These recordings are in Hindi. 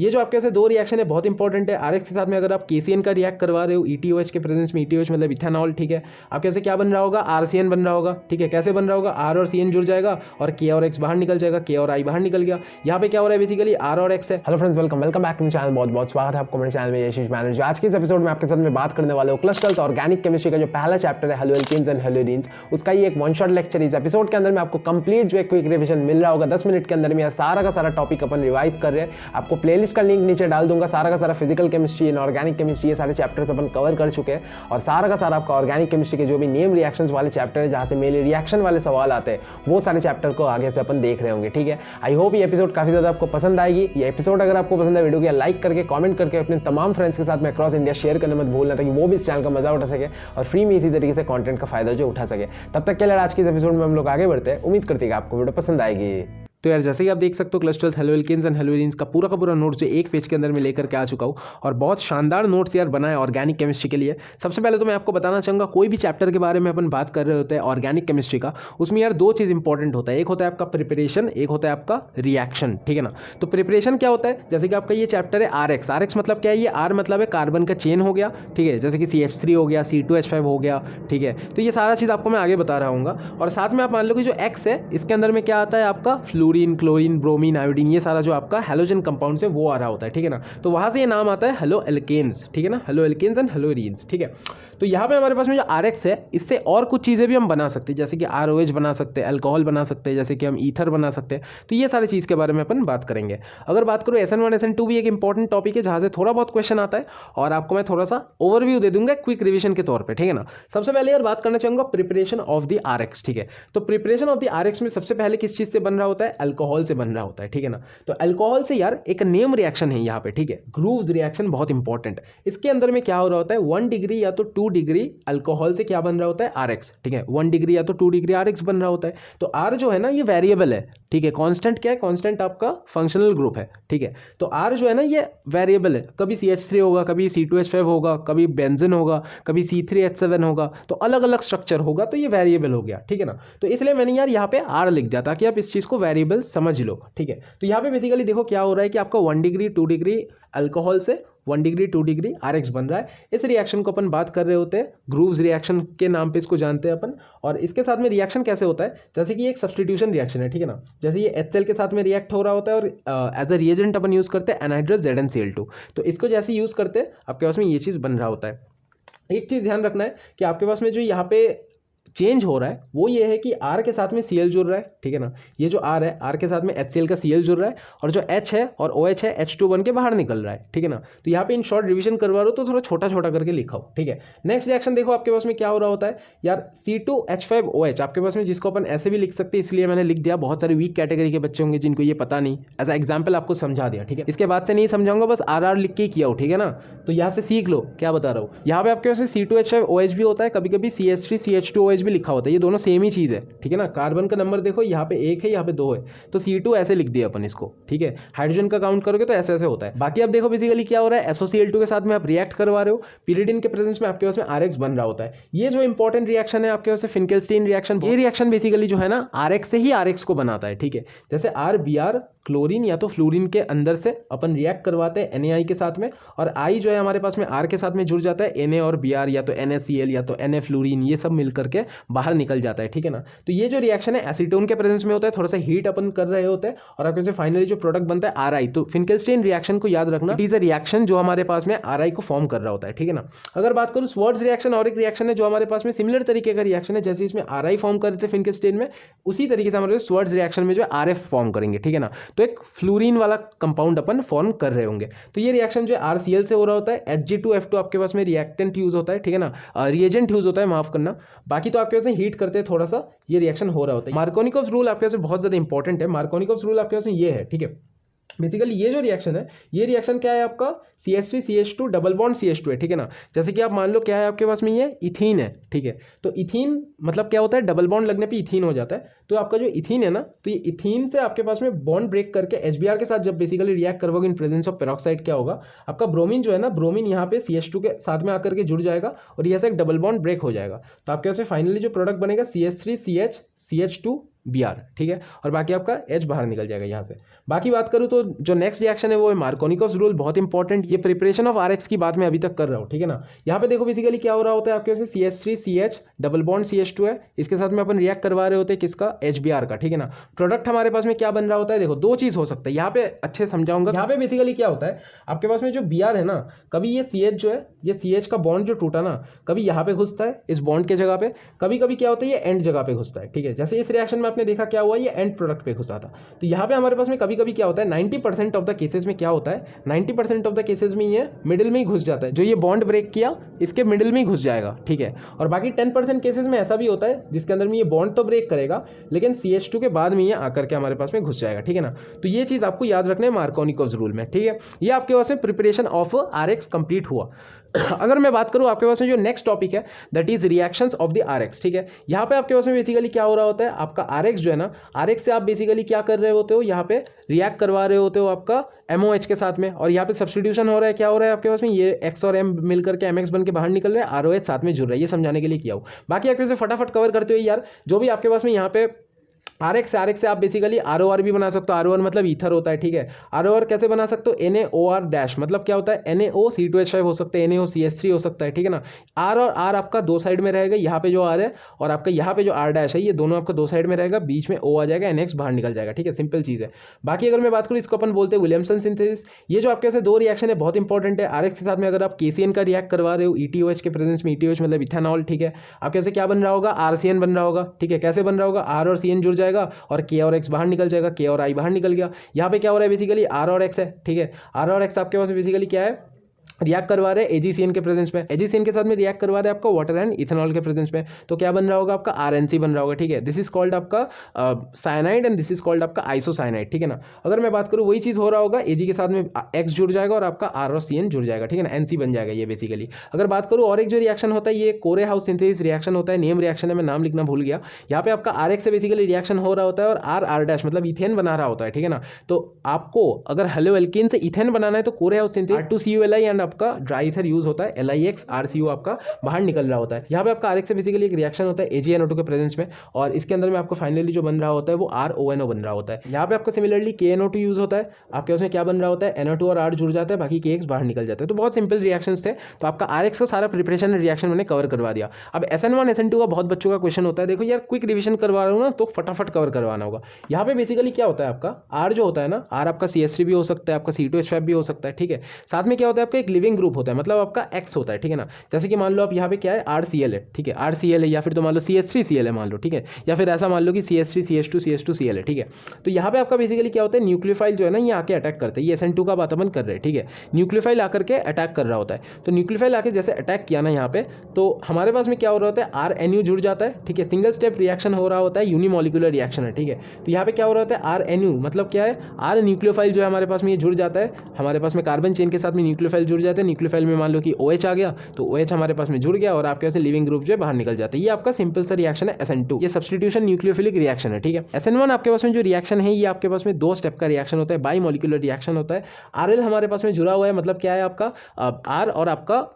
ये जो आपके पास दो रिएक्शन है बहुत इंपॉर्टेंट है। आरएक्स के साथ में अगर आप केसीएन का रिएक्ट करवा रहे हो ईटीओएच के प्रेजेंस में, ईटीओएच मतलब इथेनॉल, ठीक है, आपके पास क्या बन रहा होगा, आरसीएन बन रहा होगा, ठीक है। कैसे बन रहा होगा, आर और सीएन जुड़ जाएगा और के और एक्स बाहर निकल जाएगा, के और आई बाहर निकल गया। यहाँ पे क्या हो रहा है, बेसिकली आर और एक्स है। Hello friends, welcome back to my channel. बहुत बहुत स्वागत है आपको मेरे चैनल में यशीश बैनर्जी। आज के इस एपिसोड में आपके साथ में बात करने वाले हो क्लस्टर्स ऑर्गेनिक केमिस्ट्री का जो पहला चैप्टर है हेलोएल्केन्स एंड हेलोरीन्स, उसका ये एक वन शॉट लेक्चर। इस एपिसोड के अंदर में आपको कंप्लीट जो है क्विक रिवीजन मिल रहा होगा 10 मिनट के अंदर में। सारा का सारा टॉपिक अपन रिवाइज कर रहे हैं। आपको प्लेलिस्ट का लिंक नीचे डाल दूंगा। सारा का सारा physical chemistry and organic chemistry ये सारे चैप्टर्स अपन कवर कर चुके हैं और सारा का सारा आपका ऑर्गेनिक केमिस्ट्री के जो भी नेम रिएक्शंस वाले चैप्टर है जहां से मेनली रिएक्शन वाले सवाल आते हैं वो सारे चैप्टर को आगे से अपन देख रहे होंगे, ठीक है। आई होप ये एपिसोड काफी ज्यादा आपको पसंद आएगी। ये एपिसोड अगर आपको पसंद है, वीडियो को लाइक करके कमेंट करके अपने तमाम फ्रेंड्स के साथ में अक्रॉस इंडिया शेयर करने मत भूलना ताकि वो भी इस चैनल का मजा उठा सके और फ्री में इसी तरीके से कंटेंट का फायदा जो उठा सके। तब तक के लिए आज के इस एपिसोड में हम लोग आगे बढ़ते हैं। उम्मीद करते हैं कि आपको वीडियो पसंद आएगी। तो यार जैसे कि आप देख सकते हो क्लस्टर्स हेलोएल्केन्स एंड हेलोरीन्स का पूरा नोट्स जो एक पेज के अंदर में लेकर के आ चुका हूँ और बहुत शानदार नोट्स यार बना है ऑर्गेनिक केमिस्ट्री के लिए। सबसे पहले तो मैं आपको बताना चाहूँगा, कोई भी चैप्टर के बारे में अपन बात कर रहे होते हैं ऑर्गेनिक केमिस्ट्री का, उसमें यार दो चीज़ इंपॉर्टेंट होता है। एक होता है आपका प्रिपरेशन, एक होता है आपका रिएक्शन, ठीक है ना। तो प्रिपरेशन क्या होता है, जैसे कि आपका ये चैप्टर है आरएक्स। आरएक्स मतलब क्या है, ये आर मतलब है कार्बन का चेन हो गया, ठीक है, जैसे कि CH3 हो गया, C2H5 हो गया, ठीक है। तो ये सारा चीज़ आपको मैं आगे बता रहा हूँ और साथ में आप मान लो कि जो एक्स है इसके अंदर में क्या आता है आपका फ्लोरीन, क्लोरीन, ब्रोमीन, आयोडीन, ये सारा जो आपका हैलोजन कंपाउंड से वो आ रहा होता है, ठीक है ना। तो वहां से ये नाम आता है हेलोएल्केन्स, ठीक है ना, हेलोएल्केन्स एंड हेलोरीन्स, ठीक है। तो यहाँ पे हमारे पास में जो आरएक्स है इससे और कुछ चीज़ें भी हम बना सकते हैं, जैसे कि ROH बना सकते हैं, अल्कोहल बना सकते हैं, जैसे कि हम ईथर बना सकते हैं। तो ये सारी चीज़ के बारे में अपन बात करेंगे। अगर बात करूँ SN1 SN2 भी एक इंपॉर्टेंट टॉपिक है जहाँ से थोड़ा बहुत क्वेश्चन आता है और आपको मैं थोड़ा सा ओवरव्यू दे दूंगा क्विक रिविजन के तौर पर, ठीक है ना। सबसे पहले यार बात करना चाहूँगा प्रिपरेशन ऑफ द आरएक्स, ठीक है। तो प्रिपरेशन ऑफ द आरएक्स में सबसे पहले किस चीज़ से बन रहा होता है, अल्कोहल से बन रहा होता है, ठीक है ना। तो अल्कोहल से यार एक नेम रिएक्शन है यहाँ पे, ठीक है, ग्रूव्स रिएक्शन, बहुत इंपॉर्टेंट। इसके अंदर में क्या हो रहा होता है, 1 डिग्री या तो 2 डिग्री अल्कोहल से क्या बन रहा होता है, आरएक्स, ठीक है। 1 डिग्री या तो 2 डिग्री आरएक्स बन रहा होता है। तो आर जो है ना ये वेरिएबल है, ठीक है। कांस्टेंट क्या है, कांस्टेंट आपका फंक्शनल ग्रुप है, ठीक है। तो आर जो है ना ये वेरिएबल है, कभी CH3 होगा, कभी C2H5 होगा, कभी बेंजीन होगा, कभी C3H7 होगा, तो अलग अलग स्ट्रक्चर होगा, तो ये वेरिएबल हो गया, ठीक है ना। तो इसलिए मैंने यार यहाँ पे आर लिख दिया ताकि आप इस चीज़ को वेरिएबल समझ लो, ठीक है। तो यहाँ पे बेसिकली देखो क्या हो रहा है कि आपका 1 डिग्री 2 डिग्री अल्कोहल से 1 डिग्री 2 डिग्री आरएक्स बन रहा है। इस रिएक्शन को अपन बात कर रहे होते हैं ग्रूव्स रिएक्शन के नाम पे इसको जानते हैं अपन। और इसके साथ में रिएक्शन कैसे होता है, जैसे कि ये एक सब्स्टिट्यूशन रिएक्शन है, ठीक है ना। जैसे ये HCl के साथ में रिएक्ट हो रहा होता है और एज अ रिएजेंट अपन यूज़ करते हैं एनहाइड्रस ZnCl2। तो इसको जैसे यूज़ करते हैं आपके पास में ये चीज़ बन रहा होता है। एक चीज़ ध्यान रखना है कि आपके पास में जो यहाँ पे चेंज हो रहा है वो ये है कि R के साथ में Cl जुड़ रहा है, ठीक है ना। ये जो R है, R के साथ में HCl का Cl जुड़ रहा है और जो H है और OH है H2 बन के बाहर निकल रहा है, ठीक है ना। तो यहाँ पे इन शॉर्ट रिवीजन करवा रहा हो तो थोड़ा छोटा छोटा करके लिखा हो, ठीक है। नेक्स्ट रिएक्शन देखो आपके पास में क्या हो रहा होता है यार, C2H5OH आपके पास में, जिसको अपन ऐसे भी लिख सकते हैं, इसलिए मैंने लिख दिया। बहुत सारे वीक कैटेगरी के बच्चे होंगे जिनको ये पता नहीं, एज अ एग्जाम्पल आपको समझा दिया, ठीक है। इसके बाद से नहीं समझाऊंगा, बस RR लिख के किया हो, ठीक है ना। तो यहाँ से सीख लो क्या बता रहा हूँ। यहाँ पे आपके पास C2H5OH भी होता है, कभी कभी CH3CH2OH भी लिखा होता है, ये दोनों सेम ही चीज़ है, ठीक है ना। कार्बन का नंबर देखो, यहाँ पे 1 है, यहाँ पे 2 है, तो C2 ऐसे लिख दिया अपन इसको, ठीक है। हाइड्रोजन का काउंट करोगे तो ऐसे ऐसे होता है। बाकी आप देखो बेसिकली क्या हो रहा है, SOCl2 के साथ में आप रिएक्ट करवा रहे हो, पीरियडिन के प्रेजेंस में आपके पास में आरएक्स बन रहा होता है। ये जो इंपॉर्टेंट रिएक्शन है आपके पास फिंकेल्स्टीन रिएक्शन, ये रिएक्शन बेसिकली जो है ना आरएक्स से ही आरएक्स को बनाता है, ठीक है। जैसे RBr क्लोरीन या तो फ्लोरीन के अंदर से अपन रिएक्ट करवाते हैं NaI के साथ में, और I जो है हमारे पास में R के साथ में जुड़ जाता है, Na और Br या तो NaCl या तो Na फ्लोरीन, ये सब मिल करके बाहर निकल जाता है, ठीक है ना। तो ये जो रिएक्शन है एसीटोन के प्रेजेंस में होता है, थोड़ा सा हीट अपन कर रहे होते हैं और आपके से फाइनली जो प्रोडक्ट बनता है RI। तो फिंकेल्स्टीन रिएक्शन को याद रखना, इट इज अ रिएक्शन जो हमारे पास में RI को फॉर्म कर रहा होता है, ठीक है ना। अगर बात करूँ स्वर्ट्ज रिएक्शन, और एक रिएक्शन है जो हमारे पास में सिमिलर तरीके का रिएक्शन है, जैसे इसमें RI फॉर्म कर रहे थे फिंकेल्स्टीन में, उसी तरीके से हमारे स्वर्ट्ज रिएक्शन में जो RF फॉर्म करेंगे, ठीक है ना। तो एक फ्लोरीन वाला कंपाउंड अपन फॉर्म कर रहे होंगे। तो ये रिएक्शन जो RCl से हो रहा होता है, Hg2F2 आपके पास में रिएक्टेंट यूज होता है, ठीक है ना, रिएजेंट यूज होता है, माफ करना। बाकी तो आपके पास में हीट करते हैं थोड़ा सा, ये रिएक्शन हो रहा होता है। मार्कोनिकोव्स रूल आपके पास में बहुत ज्यादा इंपॉर्टेंट है। मार्कोनिकोव्स रूल आपके पास में ये है, ठीक है। बेसिकली ये जो रिएक्शन है, ये रिएक्शन क्या है आपका, CH3CH2 डबल बॉन्ड CH2 है, ठीक है ना। जैसे कि आप मान लो क्या है आपके पास में, ये इथीन है, ठीक है। तो इथीन मतलब क्या होता है, डबल बॉन्ड लगने पे इथीन हो जाता है। तो आपका जो इथीन है ना, तो ये इथीन से आपके पास में बॉन्ड ब्रेक करके HBr के साथ जब बेसिकली रिएक्ट करवाओगे इन प्रेजेंस ऑफ पेरोक्साइड, क्या होगा, आपका ब्रोमीन जो है ना, ब्रोमीन यहाँ पे CH2 के साथ में आकर के जुड़ जाएगा और यहाँ से एक डबल बॉन्ड ब्रेक हो जाएगा। तो आपके पास में फाइनली जो प्रोडक्ट बनेगा CH3CH CH2 Br, ठीक है, और बाकी आपका H बाहर निकल जाएगा यहाँ से। बाकी बात करूँ तो जो नेक्स्ट रिएक्शन है वो है मार्कोनिकॉस रूल, बहुत इंपॉर्टेंट। ये प्रिपरेशन ऑफ RX की बात मैं अभी तक कर रहा हूँ, ठीक है ना। यहाँ पे देखो बेसिकली क्या हो रहा होता है आपके वैसे CH3CH डबल बॉन्ड CH2 है, इसके साथ में अपन रिएक्ट करवा रहे होते हैं किसका, HBr का, ठीक है ना। प्रोडक्ट हमारे पास में क्या बन रहा होता है, देखो दो चीज़ हो सकता है, यहाँ पे अच्छे समझाऊंगा। यहाँ पे बेसिकली क्या होता है आपके पास में जो Br है ना, कभी ये CH जो है, ये CH का बॉन्ड जो टूटा ना, कभी यहाँ पे घुसता है इस बॉन्ड के जगह पे, कभी कभी क्या होता है ये एंड जगह पे घुसता है, ठीक है। जैसे इस रिएक्शन में आपने देखा क्या हुआ, ये एंड प्रोडक्ट पे घुसा था। तो यहाँ पे हमारे पास में कभी कभी क्या होता है 90% ऑफ द केसेस में क्या होता है, 90% ऑफ द केसेस में ये मिडिल में ही घुस जाता है, जो ये बॉन्ड ब्रेक किया इसके मिडिल में ही घुस जाएगा, ठीक है। और बाकी 10% केसेस में ऐसा भी होता है जिसके अंदर में ये बॉन्ड तो ब्रेक करेगा लेकिन CH2 के बाद में ये आकर के हमारे पास में घुस जाएगा, ठीक है ना। तो ये चीज़ आपको याद रखना है मार्कोनिकॉस रूल में, ठीक है। ये आपके पास में प्रिपरेशन ऑफ RX कंप्लीट हुआ। अगर मैं बात करूं आपके पास में जो नेक्स्ट टॉपिक है that is reactions of the RX, ठीक है। यहाँ पे आपके पास में बेसिकली क्या हो रहा होता है, आपका RX जो है ना, RX से आप बेसिकली क्या कर रहे होते हो, यहाँ पे रिएक्ट करवा रहे होते हो आपका MOH के साथ में, और यहाँ पे सब्स्टिट्यूशन हो रहा है, क्या हो रहा है आपके पास में, ये X और M मिलकर के MX बन के बाहर निकल रहे हैं, ROH साथ में जुड़ रहा है, ये समझाने के लिए किया हो। बाकी आपके पास फटाफट कवर करते हुए यार, जो भी आपके पास में यहाँ पे RX से आप बेसिकली ROR भी बना सकते हो। ROR मतलब ईथर होता है, ठीक है। ROR कैसे बना सकते हो, NaOR डैश मतलब क्या होता है, NaOC2H5 हो सकता है, NaOCH3 हो सकता है, ठीक है ना। R और R आपका दो साइड में रहेगा, यहाँ पे जो R है और आपका यहाँ पे जो R डैश है, ये दोनों आपका दो साइड में रहेगा, बीच में O आ जाएगा, NX बाहर निकल जाएगा, ठीक है, सिंपल चीज़ है। बाकी अगर मैं बात करूँ, इसको अपन बोलते हैं विलियमसन सिंथेसिस। ये जो आपके पास दो रिएक्शन है बहुत इंपॉर्टेंट है। RX के साथ में अगर आप KCN का रिएक्ट करवा रहे हो ETOH के प्रेजेंस में, ETOH मतलब इथेनॉल, ठीक है, आपके पास क्या बन रहा होगा, RCN बन रहा होगा, ठीक है। कैसे बन रहा होगा, R और CN जुड़ जाएगा और K और X बाहर निकल जाएगा, K और I बाहर निकल गया। यहाँ पे क्या हो रहा है बेसिकली R और X है, ठीक है। R और X आपके पास बेसिकली क्या है, रिएक्ट करवा रहे हैं AgCN के प्रेजेंस में, AgCN के साथ में रिएक्ट करवा रहे हैं आपका वाटर एंड इथेनॉल के प्रेजेंस में, तो क्या बन रहा होगा आपका RNC बन रहा होगा, ठीक है। दिस इज कॉल्ड आपका cyanide and this is called आपका आइसोसाइनाइड, ठीक है ना। अगर मैं बात करूँ वही चीज़ हो रहा होगा, Ag के साथ में X जुड़ जाएगा और आपका R और CN जुड़ जाएगा, ठीक है ना, NC बन जाएगा ये बेसिकली। अगर बात करूँ और एक जो रिएक्शन होता है, ये कोरे हाउस सिंथेसिस रिएक्शन होता है, नेम रिएक्शन है, मैं नाम लिखना भूल गया। यहाँ पे आपका RX से बेसिकली रिएक्शन हो रहा होता है और R डैश मतलब इथेन बना रहा होता है, ठीक है ना। तो आपको अगर हेलो एल्कीन से इथेन बनाना है तो कोरे हाउस सिंथेसिस R2CuLi एंड आपका ड्राई ईथर यूज होता है, LiX RCO आपका बाहर निकल रहा होता है। यहाँ पे आपका RX से बेसिकली एक रिएक्शन होता है AgNO2 के प्रेजेंस में, और इसके अंदर में आपको फाइनली जो बन रहा होता है वो RONO बन रहा होता है। यहाँ पे आपका सिमिलरली KNO2 यूज होता है, आपके उसमें क्या बन रहा होता है, NO2 और R जुड़ जाता है, बाकी KX बाहर निकल जाता है। तो बहुत सिंपल रिएक्शंस थे। तो आपका RX का सारा प्रिपरेशन रिएक्शन मैंने कवर करवा दिया। अब SN1 SN2 का बहुत बच्चों का क्वेश्चन होता है, देखो यार क्विक रिविजन करवा रहा हूँ ना तो फटाफट कवर करवाना होगा। यहाँ पे बेसिकली क्या होता है आपका R जो होता है ना, R आपका CH3 भी हो सकता है, आपका C2H5 भी हो सकता है, ठीक है। साथ में क्या होता है आपका एक लिविंग ग्रुप होता है, मतलब आपका X होता है, ठीक है ना। जैसे कि मान लो आप यहाँ पे क्या है RCl है, ठीक है, RCl है, या फिर तो मान लो CH3Cl है मान लो, ठीक है, या फिर ऐसा मान लो कि CH3 CH2 CH2Cl है, ठीक है। तो यहाँ पे आपका बेसिकली क्या होता है, न्यूक्लियोफाइल जो है ना ये आके अटैक करते हैं, ये SN2 का बात अपन कर रहे हैं, ठीक है। न्यूक्लियोफाइल आकर के अटैक कर रहा होता है, तो न्यूक्लियोफाइल आके जैसे अटैक किया ना यहाँ पे, तो हमारे पास में क्या हो रहा होता है RNU जुड़ जाता है, ठीक है। सिंगल स्टेप रिएक्शन हो रहा होता है, यूनिमोलिकुलर रिएक्शन है, ठीक है। तो यहाँ पे क्या हो रहा होता है RNU मतलब क्या है, R न्यूक्लियोफाइल जो है हमारे पास में ये जुड़ जाता है, हमारे पास में कार्बन चेन के साथ में न्यूक्लियोफाइल जुड़ जाते हैं। न्यूक्लियोफाइल में मान लो कि OH आ गया, तो OH हमारे पास में जुड़ गया और आपके पास लिविंग ग्रुप जो है बाहर निकल जाता है। ये आपका सिंपल सा रिएक्शन है SN2, ये सब्स्टिट्यूशन न्यूक्लियोफिलिक रिएक्शन है, ठीक है। SN1 आपके पास में जो रिएक्शन है ये आपके पास में दो स्टेप का रिएक्शन होता है, बाई मॉलिक्यूलर रिएक्शन होता है। RL हमारे पास में जुड़ा हुआ है, मतलब क्या है आपका R और आपका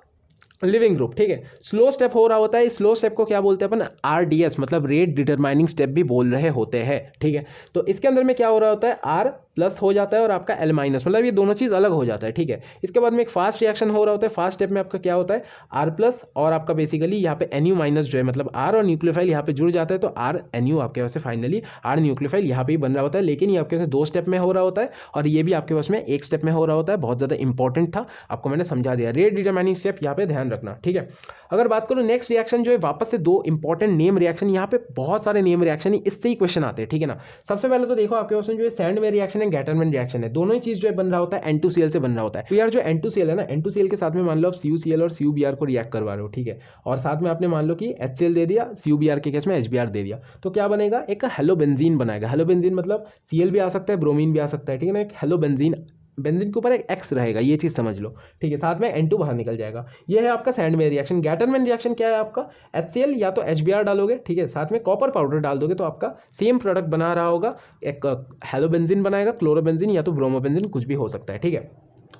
लिविंग ग्रुप, ठीक है। स्लो स्टेप हो रहा होता है, इस स्लो स्टेप को क्या बोलते हैं अपन, RDS मतलब रेट डिटरमाइनिंग स्टेप भी बोल रहे होते हैं, ठीक है। तो इसके अंदर में क्या हो रहा होता है, R प्लस हो जाता है और आपका L माइनस, मतलब ये दोनों चीज़ अलग हो जाता है, ठीक है। इसके बाद में एक फास्ट रिएक्शन हो रहा होता है, फास्ट स्टेप में आपका क्या होता है R प्लस और आपका बेसिकली यहाँ पे NU माइनस जो है, मतलब R और न्यूक्लियोफाइल यहाँ पे जुड़ जाता है, तो RNU आपके पास फाइनली R न्यूक्लियोफाइल यहाँ पे ही बन रहा होता है। लेकिन ये आपके पास दो स्टेप में हो रहा होता है और ये भी आपके पास में एक स्टेप में हो रहा होता है। बहुत ज़्यादा इंपॉर्टेंट था, आपको मैंने समझा दिया। रेट डिटरमाइनिंग स्टेप यहाँ पे ध्यान रखना, ठीक है। अगर बात करूँ नेक्स्ट रिएक्शन जो है, वापस से दो इंपॉर्टेंट नेम रिएक्शन, यहाँ पे बहुत सारे नेम रिएक्शन है, इससे ही क्वेश्चन आते हैं, ठीक है ना। सबसे पहले तो देखो आपके पास जो है सैंडवेयर रिएक्शन है, गैटरमैन रिएक्शन है, दोनों ही चीज जो है बन रहा होता है N2Cl से बन रहा होता है। तो यार जो N2Cl है ना, N2Cl के साथ में मान लो आप CuCl और CuBr को रिएक्ट करवा रहे हो, ठीक है, और साथ में आपने मान लो कि HCl दे दिया, CuBr के केस में HBr दे दिया, तो क्या बनेगा, एक हेलोबेंजीन बनाएगा। हेलोबेंजीन मतलब Cl भी आ सकता है, ब्रोमीन भी आ सकता है, ठीक है ना। एक हेलोबेंजीन, बेंजीन के ऊपर एक X रहेगा, ये चीज़ समझ लो, ठीक है। साथ में N2 बाहर निकल जाएगा। ये है आपका सैंडवेयर रिएक्शन। गैटरमैन रिएक्शन क्या है आपका, HCl या तो HBr डालोगे, ठीक है, साथ में कॉपर पाउडर डाल दोगे तो आपका सेम प्रोडक्ट बना रहा होगा, एक हेलोबेंजीन बनाएगा, क्लोरोबेंजीन या तो ब्रोमोबेंजीन, कुछ भी हो सकता है, ठीक है।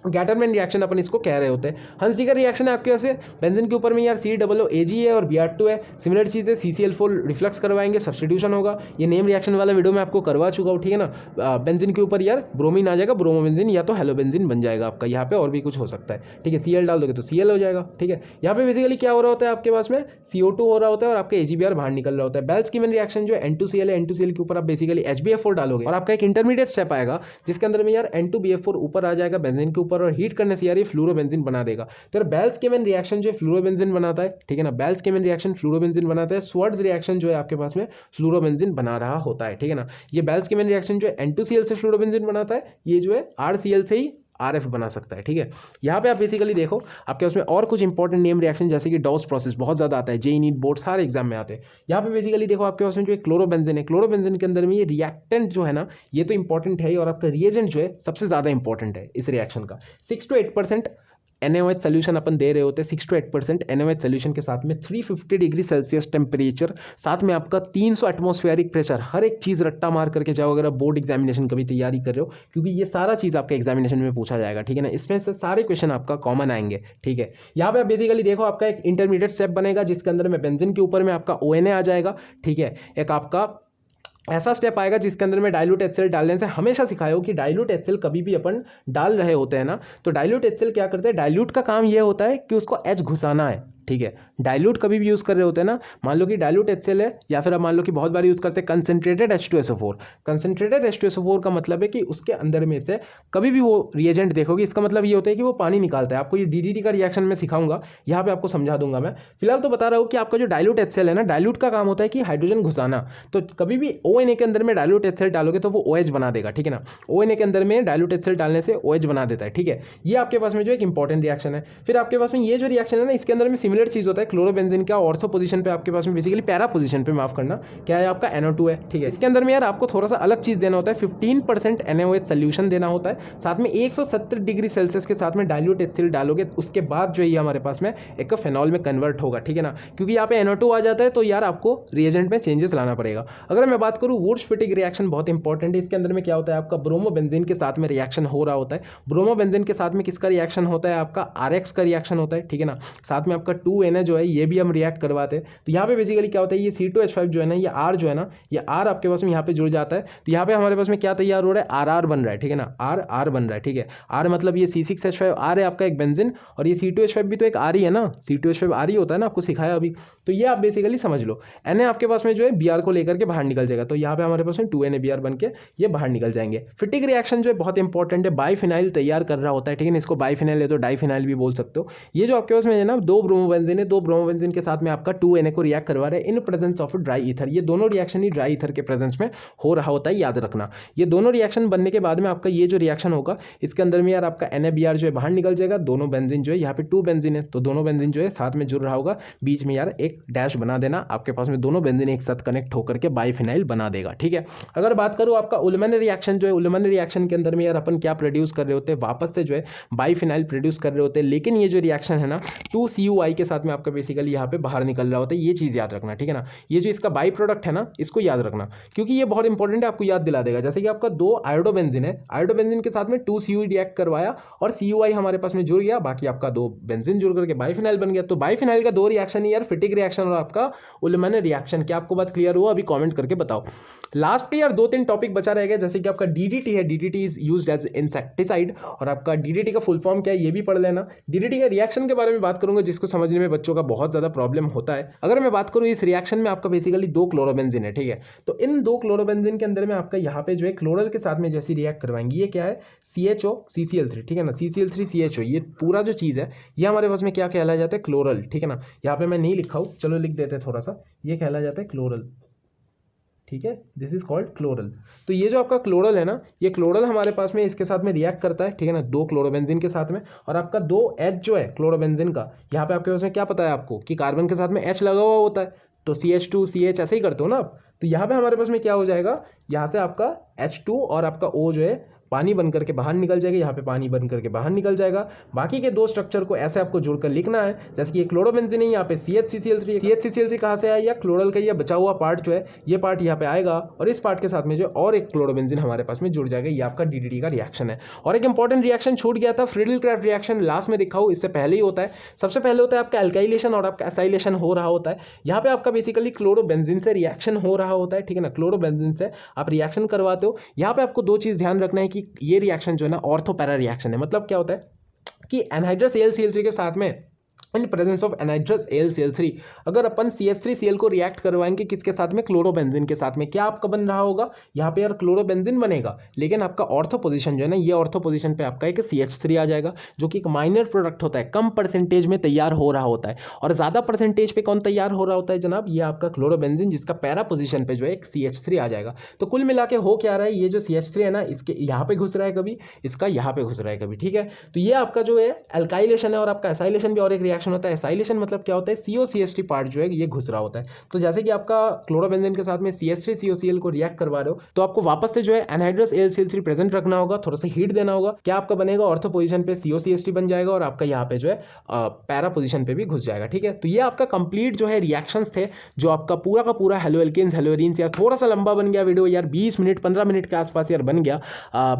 गैटरमैन रिएक्शन अपन इसको कह रहे होते हैं। हंसडीकर रिएक्शन है आपके वैसे बेंजीन के ऊपर में यार COOAG है और Br2 है, सिमिलर चीज़ है, CCl4 रिफ्लक्स करवाएंगे, सब्सटीट्यूशन होगा। ये नेम रिएक्शन वाला वीडियो मैं आपको करवा चुका हूँ, ठीक है ना। बेंजीन के ऊपर यार ब्रोमीन आ जाएगा, ब्रोमोबेंजीन या तो हेलोबेंजीन बन जाएगा आपका, यहाँ पे और भी कुछ हो सकता है, ठीक है। Cl डाल दोगे तो Cl हो जाएगा, ठीक है। यहाँ पे बेसिकली क्या हो रहा होता है आपके पास में CO2 हो रहा होता है और आपका AgBr बाहर निकल रहा होता है। बेल्स-कीमन रिएक्शन जो N2Cl है, N2Cl के ऊपर आप बेसिकली HbF4 डालोगे और आपका एक इंटरमीडिएट स्टेप आएगा जिसके अंदर में यार N2BF4 ऊपर आ जाएगा बेंजीन के ऊपर और हीट करने से यार ये फ्लोरोबेंजीन बना देगा। तो यार बेल्स-कीमन रिएक्शन जो है फ्लोरोबेंजीन बनाता है, ठीक है ना। बेल्स-कीमन रिएक्शन फ्लोरोबेंजीन बनाता है, स्वर्ट्ज रिएक्शन जो है आपके पास में फ्लोरोबेंजीन बना रहा होता है, ठीक है ना। ये बेल्स-कीमन रिएक्शन जो है N2Cl से फ्लोरोबेंजीन बनाता है, ये जो है RCl से ही RF बना सकता है, ठीक है। यहाँ पे आप बेसिकली देखो आपके उसमें और कुछ इंपॉर्टेंट नेम रिएक्शन जैसे कि डॉस प्रोसेस बहुत ज़्यादा आता है, JEE नीट बोर्ड सारे एग्जाम में आते हैं। यहाँ पे बेसिकली देखो आपके उसमें जो क्लोरोबेंजीन है, क्लोरोबेंजीन के अंदर में ये रिएक्टेंट जो है ना ये तो इंपॉर्टेंट है ही और आपका रिएजेंट जो है सबसे ज़्यादा इंपॉर्टेंट है इस रिएक्शन का। 6 to 8% NaOH सोल्यूशन अपन दे रहे होते हैं, 6 to 8% NaOH सोल्यूशन के साथ में 350 डिग्री सेल्सियस टेम्परेचर, साथ में आपका 300 एटमॉस्फेरिक प्रेशर, हर एक चीज़ रट्टा मार करके जाओ अगर आप बोर्ड एग्जामिनेशन कभी तैयारी कर रहे हो, क्योंकि ये सारा चीज़ आपका एग्जामिनेशन में पूछा जाएगा, ठीक है ना। इसमें से सारे क्वेश्चन आपका कॉमन आएंगे, ठीक है। यहाँ पे आप बेसिकली देखो आपका एक इंटरमीडिएट स्टेप बनेगा जिसके अंदर में बेंजीन के ऊपर में आपका ONA आ जाएगा, ठीक है। एक आपका ऐसा स्टेप आएगा जिसके अंदर में डाइल्यूट HCl डालने से हमेशा सिखाया हो कि डाइल्यूट HCl कभी भी अपन डाल रहे होते हैं ना तो डाइल्यूट HCl क्या करते हैं, डाइल्यूट का काम ये होता है कि उसको H घुसाना है, ठीक है। डाइल्यूट कभी भी यूज़ कर रहे होते हैं ना, मान लो कि डाइल्यूट HCl है या फिर आप मान लो कि बहुत बार यूज़ करते हैं कंसनट्रेटेड H2SO4। कंसनट्रेटेड H2SO4 का मतलब है कि उसके अंदर में से कभी भी वो रिएजेंट देखोगे इसका मतलब ये होता है कि वो पानी निकालता है। आपको ये DDT का रिएक्शन मैं सिखाऊंगा, यहाँ पे आपको समझा दूंगा मैं। फिलहाल तो बता रहा हूँ कि आपका जो डाइल्यूट HCl है ना, डाइल्यूट का काम होता है कि हाइड्रोजन घुसाना। तो कभी भी ONA के अंदर में डाइल्यूट HCl डालोगे तो वो OH बना देगा, ठीक है ना। ONA के अंदर में डाइल्यूट HCl डालने से OH बना देता है, ठीक है। ये आपके पास में जो एक इंपॉर्टेंट रिएक्शन है। फिर आपके पास में ये जो रिएक्शन है ना इसके अंदर में सिमिलर चीज़ होता है, क्लोरोबेंजीन का ऑर्थो पोजीशन पे आपके पास में बेसिकली पैरा पोजीशन पे माफ करना क्या है आपका NO2 है, ठीक है। इसके अंदर में यार आपको थोड़ा सा अलग चीज़ देना होता है, 15% NaOH सोल्यूशन देना होता है, साथ में 170 डिग्री सेल्सियस के साथ में डाइल्यूट HCl डालोगे, उसके बाद जो ये हमारे पास में एक फेनॉल में कन्वर्ट होगा, ठीक है ना। क्योंकि यहाँ पे NO2 आ जाता है तो यार आपको रिएजेंट में चेंजेस लाना पड़ेगा। अगर मैं बात करूँ वुर्ट्ज-फिटिग रिएक्शन बहुत इंपॉर्टेंट है। इसके अंदर में क्या होता है आपका ब्रोमोबेंजीन के साथ में रिएक्शन हो रहा होता है। ब्रोमोबेंजीन के साथ में किसका रिएक्शन होता है आपका RX का रिएक्शन होता है, ठीक है ना। साथ में आपका 2Na जो है ये भी हम रिएक्ट करवाते हैं। तो यहाँ पे बेसिकली क्या होता है ये C2H5 जो है ना, ये R जो है ना, ये R आपके पास में यहाँ पे जुड़ जाता है। तो यहाँ पे हमारे पास में क्या तैयार हो रहा है, RR बन रहा है, ठीक है ना। R बन रहा है, ठीक है। R मतलब ये C6H5 R है आपका एक बेंजीन और ये C2H5 भी तो एक R ही है ना, C2H5 R ही होता है ना, आपको सिखाया अभी। तो ये आप बेसिकली समझ लो। Na आपके पास में जो है Br को लेकर के बाहर निकल जाएगा, तो यहाँ पे हमारे पास में 2NaBr बन के ये बाहर निकल जाएंगे। फिटिक रिएक्शन जो है बहुत इंपॉर्टेंट है, बाइफिनाइल तैयार कर रहा होता है, ठीक है ना। इसको बाइफिनाइल या तो डाइफिनाइल भी बोल सकते हो। ये जो आपके पास में है ना दो ब्रोमोबेंजीन है, दो ब्रोमोबेंजीन के साथ में आपका 2Na को रिएक्ट करवा रहे हैं in presence of dry ether. ये दोनों रिएक्शन ही ड्राई ईथर के प्रेजेंस में हो रहा होता है, याद रखना। ये दोनों रिएक्शन बनने के बाद में आपका ये जो रिएक्शन होगा इसके अंदर में यार आपका NaBr जो है बाहर निकल जाएगा, दोनों बेंजीन जो है यहाँ पे 2 बेंजीन है तो दोनों बेंजीन जो है साथ में जुड़ रहा होगा, बीच में यार एक डैश बना देना, आपके पास में दोनों बेंजीन एक साथ कनेक्ट होकर के बाइफिनाइल बना देगा, ठीक है। अगर बात करूँ आपका उल्मन रिएक्शन जो है, उल्मन रिएक्शन के अंदर में यार अपन क्या प्रोड्यूस कर रहे होते हैं, वापस से जो है बाइफिनाइल प्रोड्यूस कर रहे होते हैं, लेकिन ये जो रिएक्शन है ना 2CuI के साथ में आपका बेसिकली यहाँ पे बाहर निकल रहा होता है। ये चीज़ याद रखना, ठीक है ना। ये जो इसका बाई प्रोडक्ट है ना इसको याद रखना क्योंकि ये बहुत इंपॉर्टेंट है, आपको याद दिला देगा। जैसे कि आपका 2 आयोडोबेंजीन है, आयोडोबेंजीन के साथ में 2CuI रिएक्ट करवाया और CuI हमारे पास में जुड़ गया, बाकी आपका 2 बेंजीन जुड़ करके बाइफिनाइल बन गया। तो बाइफिनाइल का 2 रिएक्शन ही यार फिटिक रिएक्शन और आपका उल्मन रिएक्शन। क्या आपको बात क्लियर हुआ? अभी कमेंट करके बताओ। लास्ट पे यार 2-3 टॉपिक बचा रह गया, जैसे कि आपका DDT है, DDT is used as insecticide और आपका DDT का फुल फॉर्म क्या है ये भी पढ़ लेना। DDT का रिएक्शन के बारे में बात करूंगा जिसको समझने में बच्चों का बहुत ज़्यादा प्रॉब्लम होता है। अगर मैं बात करूँ इस रिएक्शन में आपका बेसिकली 2 क्लोरोबेंजीन है, ठीक है। तो इन 2 क्लोरोबेंजीन के अंदर में आपका यहाँ पे जो है क्लोरल के साथ में जैसी रिएक्ट करवाएंगे, ये क्या है CHO CCl3, ठीक है ना, CCl3 CHO, ये पूरा जो चीज़ है ये हमारे पास में क्या कहलाया जाता है, क्लोरल, ठीक है ना। यहाँ पे मैं नहीं लिखा हूँ, चलो लिख देते हैं थोड़ा सा, ये कहलाया जाता है क्लोरल, ठीक है, दिस इज कॉल्ड क्लोरल। तो ये जो आपका क्लोरल है ना, ये क्लोरल हमारे पास में इसके साथ में रिएक्ट करता है, ठीक है ना, 2 क्लोरोबेंजीन के साथ में। और आपका 2 H जो है क्लोरोबेंजीन का, यहाँ पे आपके पास में क्या पता है आपको कि कार्बन के साथ में H लगा हुआ होता है, तो CH2 CH ऐसे ही करते हो ना आप। तो यहाँ पे हमारे पास में क्या हो जाएगा, यहाँ से आपका H2 और आपका O जो है पानी बन करके बाहर निकल जाएगा, यहाँ पे पानी बन करके बाहर निकल जाएगा। बाकी के दो स्ट्रक्चर को ऐसे आपको जोड़कर लिखना है, जैसे कि ये क्लोरोबेंजीन है, यहाँ पे CH3Cl3, CH3Cl3 कहाँ से आया, क्लोरल का ये बचा हुआ पार्ट जो है ये पार्ट यहाँ पे आएगा और इस पार्ट के साथ में जो और एक क्लोरोबेंजीन हमारे पास में जुड़ जाएगा। ये आपका DDT का रिएक्शन है। और एक इंपॉर्टेंट रिएक्शन छूट गया था, फ्रीडल-क्राफ्ट रिएक्शन लास्ट में दिखाऊं, इससे पहले ही होता है। सबसे पहले होता है आपका एल्काइलेशन और आपका एसाइलेशन हो रहा होता है। यहाँ पे आपका बेसिकली क्लोरोबेंजीन से रिएक्शन हो रहा होता है, ठीक है ना, क्लोरोबेंजीन से आप रिएक्शन करवाते हो। यहाँ पे आपको दो चीज़ ध्यान रखना है कि ये रिएक्शन जो है ना ऑर्थो पैरा रिएक्शन है। मतलब क्या होता है कि एनहाइड्रस AlCl3 के साथ में in presence of anhydrous AlCl3 अगर अपन CH3Cl को रिएक्ट करवाएंगे किसके साथ में, क्लोरोबेंजीन के साथ में, क्या आपका बन रहा होगा, यहाँ पे यार क्लोरोबेंजीन बनेगा, लेकिन आपका ऑर्थो पोजीशन जो है ना, ये ऑर्थो पोजीशन पे आपका एक CH3 आ जाएगा, जो कि एक माइनर प्रोडक्ट होता है, कम परसेंटेज में तैयार हो रहा होता है। और ज़्यादा परसेंटेज पे कौन तैयार हो रहा होता है जनाब, ये आपका क्लोरोबेंजीन, जिसका पैरा पोजीशन पे जो है एक CH3 आ जाएगा। तो कुल मिला के हो क्या रहा है, ये जो CH3 है ना, इसके यहाँ पे घुस रहा है कभी, इसका यहाँ पे घुस रहा है कभी, ठीक है। तो ये आपका जो है एल्काइलेशन है और आपका एसाइलेशन भी और एक रिएक्शन होता है। एसाइलेशन मतलब क्या होता है, COCH3 पार्ट जो है ये घुस रहा होता है। तो जैसे कि आपका क्लोरोबेंजीन के साथ में CH3COCl को रिएक्ट करवा रहे हो, तो आपको वापस से जो है एनहाइड्रस AlCl3 प्रेजेंट रखना होगा, थोड़ा सा हीट देना होगा। क्या आपका बनेगा, ऑर्थो पोजीशन पे COCH3 बन जाएगा और आपका यहाँ पे जो है पैरा पोजीशन पे भी घुस जाएगा, ठीक है। तो ये आपका कंप्लीट जो है रिएक्शंस थे, जो आपका पूरा का पूरा हेलोएल्केन्स हेलोएरीन्स। यार थोड़ा सा लंबा बन गया वीडियो यार, 20 मिनट 15 मिनट के आसपास यार बन गया।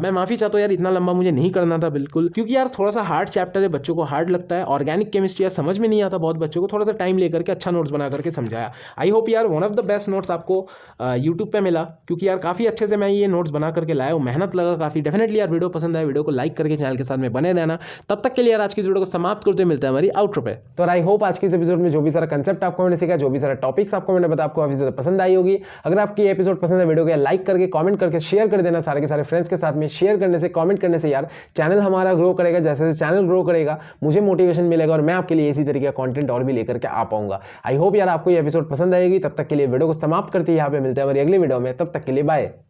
मैं माफी चाहता हूँ यार, इतना लंबा मुझे नहीं करना था बिल्कुल, क्योंकि यार थोड़ा सा हार्ड चैप्टर है, बच्चों को हार्ड लगता है। ऑर्गेनिक केमिस्ट्री यार समझ में नहीं आता बहुत बच्चों को, थोड़ा सा टाइम लेकर के अच्छा नोट्स बना करके समझाया। आई होप यार one of the best notes आपको यूट्यूब पे मिला, क्योंकि यार काफ़ी अच्छे से मैं ये नोट्स बना करके लाया हूँ, मेहनत लगा काफ़ी। डेफिनेटली यार वीडियो पसंद आया, वीडियो को लाइक करके चैनल के साथ में बने रहना। तब तक के लिए यार आज की इस वीडियो को समाप्त करते हुए मिलता है हमारी आउटरो पे। तो आई होप आज की इस एपिसोड में जो भी सारा कंसेप्ट आपको मैंने सीखा, जो भी सारा टॉपिक्स आपको मैंने बताया, आपको काफी ज्यादा पसंद आई होगी। अगर आपकी ये एपिसोड पसंद है, वीडियो को लाइक करके कमेंट करके शेयर कर देना सारे के सारे फ्रेंड्स के साथ में। शेयर करने से, कमेंट करने से यार चैनल हमारा ग्रो करेगा, जैसे चैनल ग्रो करेगा मुझे मोटिवेशन मिलेगा और मैं आपके लिए इसी तरीके का कंटेंट और भी लेकर के आ पाऊंगा। आई होप यार आपको ये एपिसोड पसंद आएगी। तब तक के लिए वीडियो को समाप्त करते हैं, यहाँ पे मिलते हैं हमारी अगली वीडियो में। तब तक के लिए बाय।